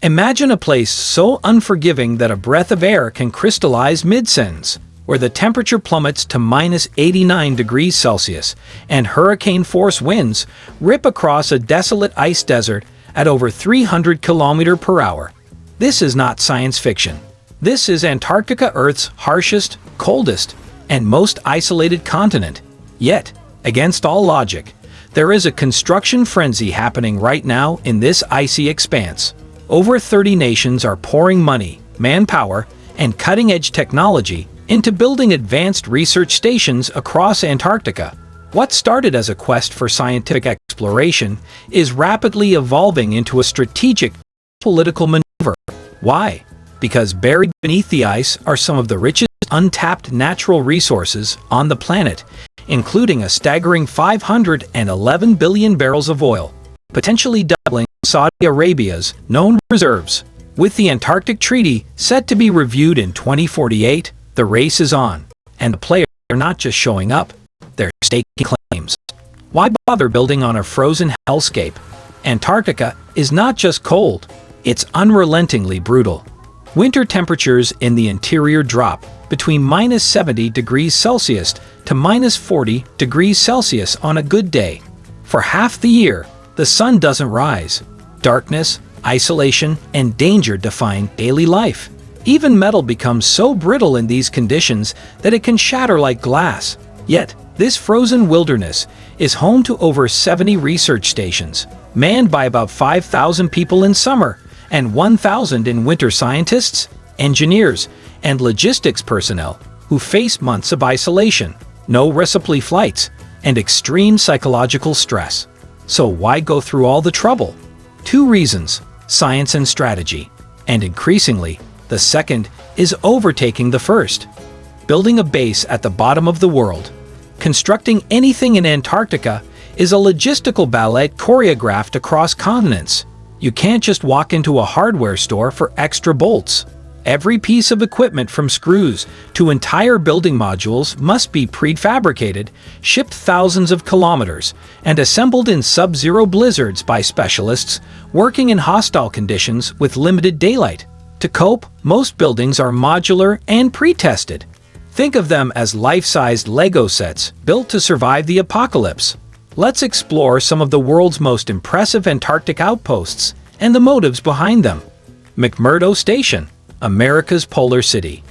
Imagine a place so unforgiving that a breath of air can crystallize mid-sentence, where the temperature plummets to -89 degrees Celsius, and hurricane-force winds rip across a desolate ice desert at over 300 km per hour. This is not science fiction. This is Antarctica, Earth's harshest, coldest, and most isolated continent. Yet, against all logic, there is a construction frenzy happening right now in this icy expanse. Over 30 nations are pouring money, manpower, and cutting-edge technology into building advanced research stations across Antarctica. What started as a quest for scientific exploration is rapidly evolving into a strategic political maneuver. Why? Because buried beneath the ice are some of the richest untapped natural resources on the planet, including a staggering 511 billion barrels of oil, potentially doubling Saudi Arabia's known reserves. With the Antarctic Treaty set to be reviewed in 2048, the race is on, and the players are not just showing up, they're staking claims. Why bother building on a frozen hellscape? Antarctica is not just cold, it's unrelentingly brutal. Winter temperatures in the interior drop between -70 degrees Celsius to -40 degrees Celsius on a good day. For half the year, the sun doesn't rise. Darkness, isolation, and danger define daily life. Even metal becomes so brittle in these conditions that it can shatter like glass. Yet, this frozen wilderness is home to over 70 research stations, manned by about 5,000 people in summer and 1,000 in winter. Scientists, engineers, and logistics personnel who face months of isolation, no resupply flights, and extreme psychological stress. So why go through all the trouble? Two reasons: science and strategy. And increasingly, the second is overtaking the first. Building a base at the bottom of the world. Constructing anything in Antarctica is a logistical ballet choreographed across continents. You can't just walk into a hardware store for extra bolts. Every piece of equipment, from screws to entire building modules, must be prefabricated, shipped thousands of kilometers, and assembled in sub-zero blizzards by specialists working in hostile conditions with limited daylight. To cope, most buildings are modular and pre-tested. Think of them as life-sized Lego sets built to survive the apocalypse. Let's explore some of the world's most impressive Antarctic outposts and the motives behind them. McMurdo Station, America's polar city.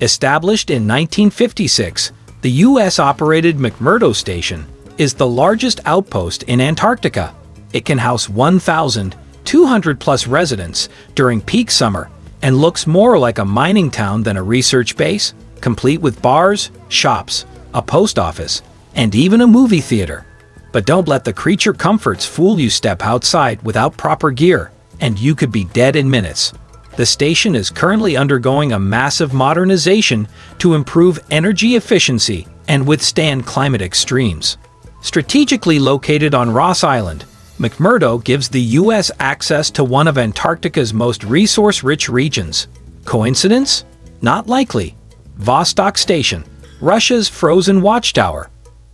Established in 1956, the U.S.-operated McMurdo Station is the largest outpost in Antarctica. It can house 1,200-plus residents during peak summer and looks more like a mining town than a research base, complete with bars, shops, a post office, and even a movie theater. But don't let the creature comforts fool you. Step outside without proper gear, and you could be dead in minutes. The station is currently undergoing a massive modernization to improve energy efficiency and withstand climate extremes. Strategically located on Ross Island, McMurdo gives the U.S. access to one of Antarctica's most resource-rich regions. Coincidence? Not likely. Vostok Station, Russia's frozen watchtower.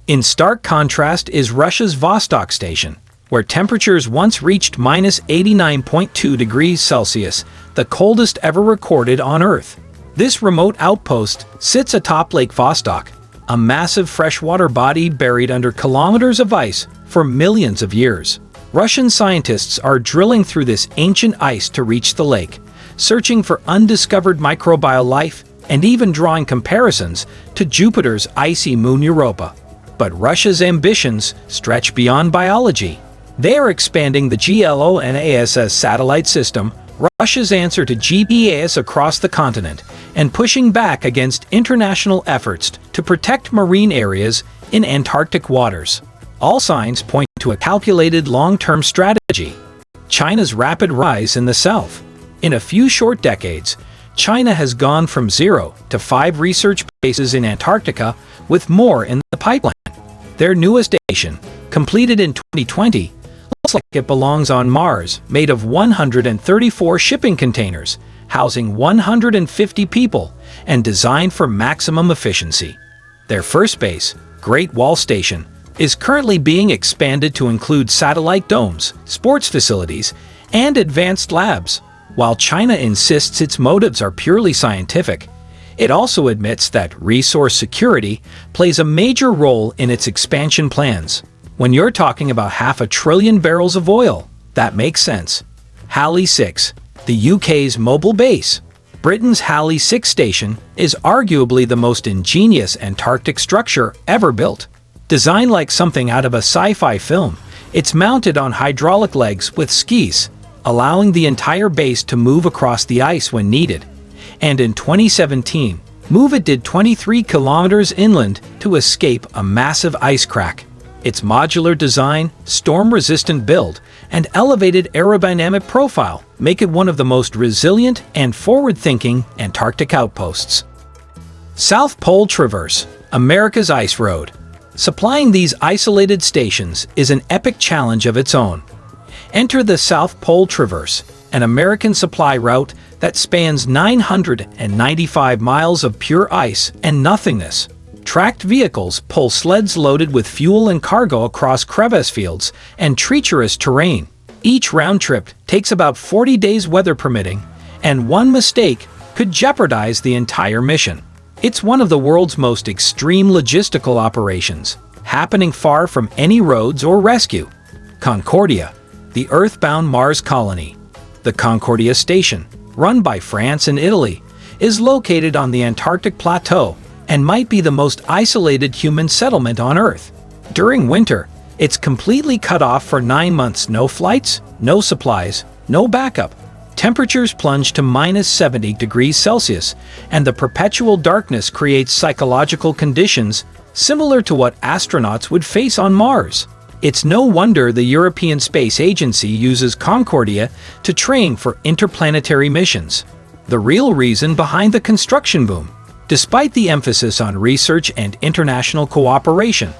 In stark contrast is Russia's Vostok Station, where temperatures once reached -89.2 degrees Celsius, the coldest ever recorded on Earth. This remote outpost sits atop Lake Vostok, a massive freshwater body buried under kilometers of ice for millions of years. Russian scientists are drilling through this ancient ice to reach the lake, searching for undiscovered microbial life and even drawing comparisons to Jupiter's icy moon Europa. But Russia's ambitions stretch beyond biology. They are expanding the GLONASS satellite system, Russia's answer to GPS across the continent, and pushing back against international efforts to protect marine areas in Antarctic waters. All signs point to a calculated long-term strategy. China's rapid rise in the south. In a few short decades, China has gone from 0 to 5 research bases in Antarctica, with more in the pipeline. Their newest station, completed in 2020, looks like it belongs on Mars, made of 134 shipping containers, housing 150 people, and designed for maximum efficiency. Their first base, Great Wall Station, is currently being expanded to include satellite domes, sports facilities, and advanced labs. While China insists its motives are purely scientific, it also admits that resource security plays a major role in its expansion plans. When you're talking about 500 billion barrels of oil, that makes sense. Halley 6, the UK's mobile base. Britain's Halley 6 station is arguably the most ingenious Antarctic structure ever built. Designed like something out of a sci-fi film, it's mounted on hydraulic legs with skis, allowing the entire base to move across the ice when needed. And in 2017, it did 23 kilometers inland to escape a massive ice crack. Its modular design, storm-resistant build, and elevated aerodynamic profile make it one of the most resilient and forward-thinking Antarctic outposts. South Pole Traverse, America's Ice Road. Supplying these isolated stations is an epic challenge of its own. Enter the South Pole Traverse, an American supply route that spans 995 miles of pure ice and nothingness. Tracked vehicles pull sleds loaded with fuel and cargo across crevasse fields and treacherous terrain. Each round trip takes about 40 days weather permitting, and one mistake could jeopardize the entire mission. It's one of the world's most extreme logistical operations, happening far from any roads or rescue. Concordia, the Earthbound Mars colony. The Concordia Station, run by France and Italy, is located on the Antarctic Plateau and might be the most isolated human settlement on Earth. During winter, it's completely cut off for 9 months. No flights, no supplies, no backup. Temperatures plunge to minus 70 degrees Celsius, and the perpetual darkness creates psychological conditions similar to what astronauts would face on Mars. It's no wonder the European Space Agency uses Concordia to train for interplanetary missions. The real reason behind the construction boom, despite the emphasis on research and international cooperation,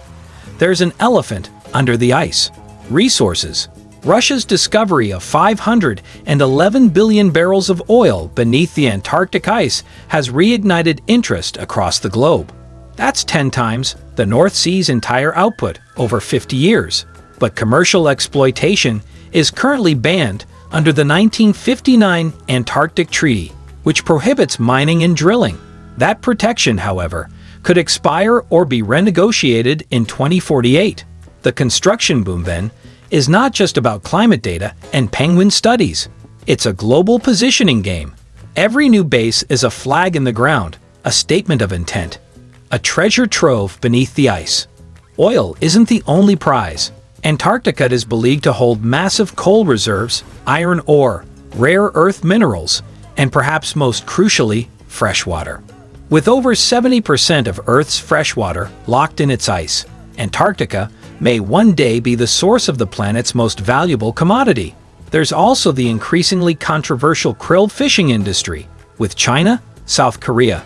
there's an elephant under the ice: resources. Russia's discovery of 511 billion barrels of oil beneath the Antarctic ice has reignited interest across the globe. That's 10 times the North Sea's entire output over 50 years. But commercial exploitation is currently banned under the 1959 Antarctic Treaty, which prohibits mining and drilling. That protection, however, could expire or be renegotiated in 2048. The construction boom, then, is not just about climate data and penguin studies. It's a global positioning game. Every new base is a flag in the ground, a statement of intent, a treasure trove beneath the ice. Oil isn't the only prize. Antarctica is believed to hold massive coal reserves, iron ore, rare earth minerals, and perhaps most crucially, freshwater. With over 70% of Earth's freshwater locked in its ice, Antarctica may one day be the source of the planet's most valuable commodity. There's also the increasingly controversial krill fishing industry, with China, South Korea,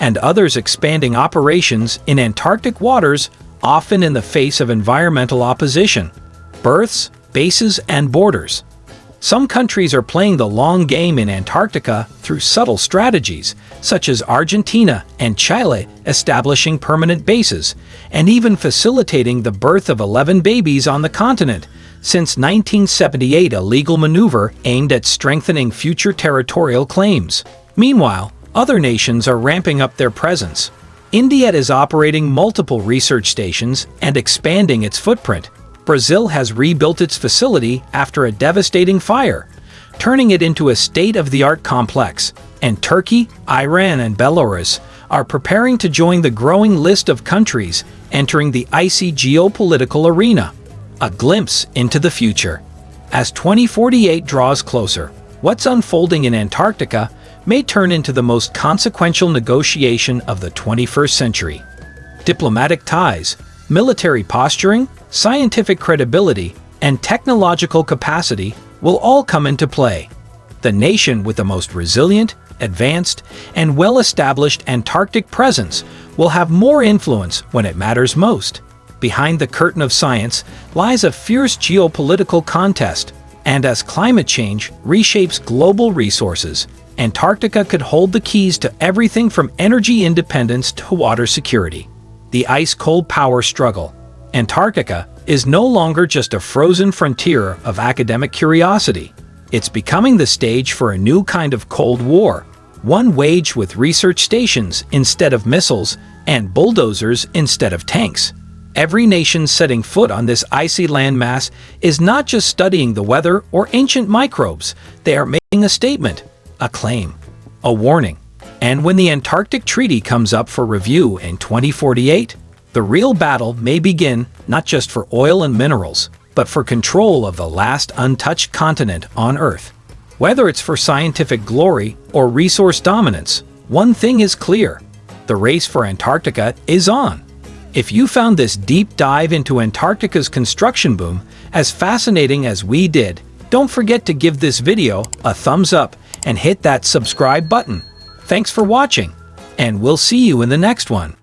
and others expanding operations in Antarctic waters, often in the face of environmental opposition, berths, bases, and borders. Some countries are playing the long game in Antarctica through subtle strategies, such as Argentina and Chile establishing permanent bases, and even facilitating the birth of 11 babies on the continent. Since 1978, a legal maneuver aimed at strengthening future territorial claims. Meanwhile, other nations are ramping up their presence. India is operating multiple research stations and expanding its footprint. Brazil has rebuilt its facility after a devastating fire, turning it into a state-of-the-art complex. And Turkey, Iran, and Belarus are preparing to join the growing list of countries entering the icy geopolitical arena. A glimpse into the future. As 2048 draws closer, what's unfolding in Antarctica may turn into the most consequential negotiation of the 21st century. Diplomatic ties, military posturing, scientific credibility, and technological capacity will all come into play. The nation with the most resilient, advanced, and well-established Antarctic presence will have more influence when it matters most. Behind the curtain of science lies a fierce geopolitical contest, and as climate change reshapes global resources, Antarctica could hold the keys to everything from energy independence to water security. The ice-cold power struggle. Antarctica is no longer just a frozen frontier of academic curiosity. It's becoming the stage for a new kind of Cold War, one waged with research stations instead of missiles and bulldozers instead of tanks. Every nation setting foot on this icy landmass is not just studying the weather or ancient microbes, they are making a statement, a claim, a warning. And when the Antarctic Treaty comes up for review in 2048, the real battle may begin not just for oil and minerals, but for control of the last untouched continent on Earth. Whether it's for scientific glory or resource dominance, one thing is clear: the race for Antarctica is on. If you found this deep dive into Antarctica's construction boom as fascinating as we did, don't forget to give this video a thumbs up and hit that subscribe button. Thanks for watching, and we'll see you in the next one.